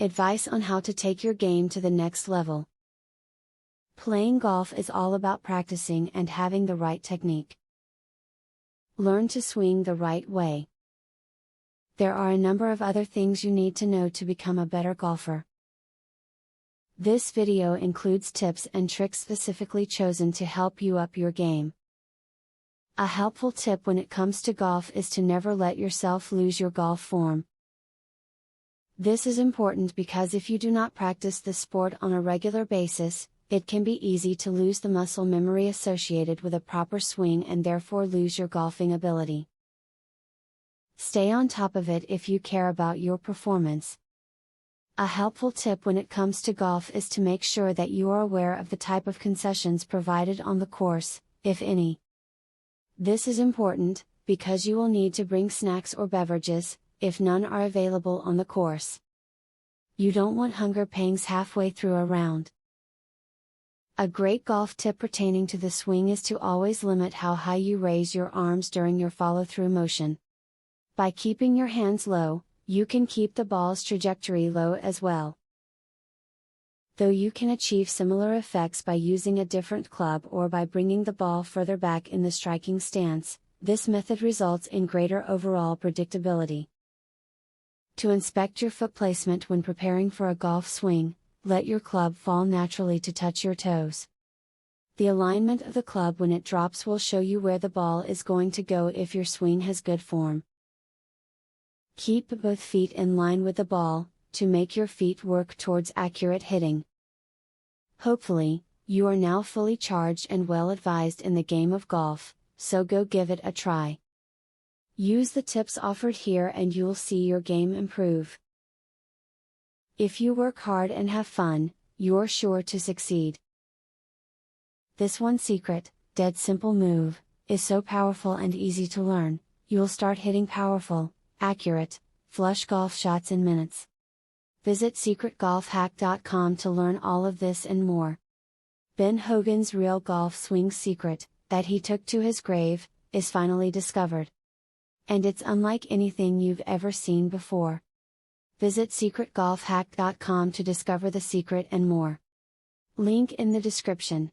Advice on how to take your game to the next level. Playing golf is all about practicing and having the right technique. Learn to swing the right way. There are a number of other things you need to know to become a better golfer. This video includes tips and tricks specifically chosen to help you up your game. A helpful tip when it comes to golf is to never let yourself lose your golf form. This is important because if you do not practice the sport on a regular basis, it can be easy to lose the muscle memory associated with a proper swing and therefore lose your golfing ability. Stay on top of it if you care about your performance. A helpful tip when it comes to golf is to make sure that you are aware of the type of concessions provided on the course, if any. This is important, because you will need to bring snacks or beverages, if none are available on the course. You don't want hunger pangs halfway through a round. A great golf tip pertaining to the swing is to always limit how high you raise your arms during your follow-through motion. By keeping your hands low, you can keep the ball's trajectory low as well. Though you can achieve similar effects by using a different club or by bringing the ball further back in the striking stance, this method results in greater overall predictability. To inspect your foot placement when preparing for a golf swing, let your club fall naturally to touch your toes. The alignment of the club when it drops will show you where the ball is going to go if your swing has good form. Keep both feet in line with the ball, to make your feet work towards accurate hitting. Hopefully, you are now fully charged and well advised in the game of golf, so go give it a try. Use the tips offered here and you'll see your game improve. If you work hard and have fun, you're sure to succeed. This one secret, dead simple move, is so powerful and easy to learn, you'll start hitting powerful, accurate, flush golf shots in minutes. Visit secretgolfhack.com to learn all of this and more. Ben Hogan's real golf swing secret, that he took to his grave, is finally discovered. And it's unlike anything you've ever seen before. Visit secretgolfhack.com to discover the secret and more. Link in the description.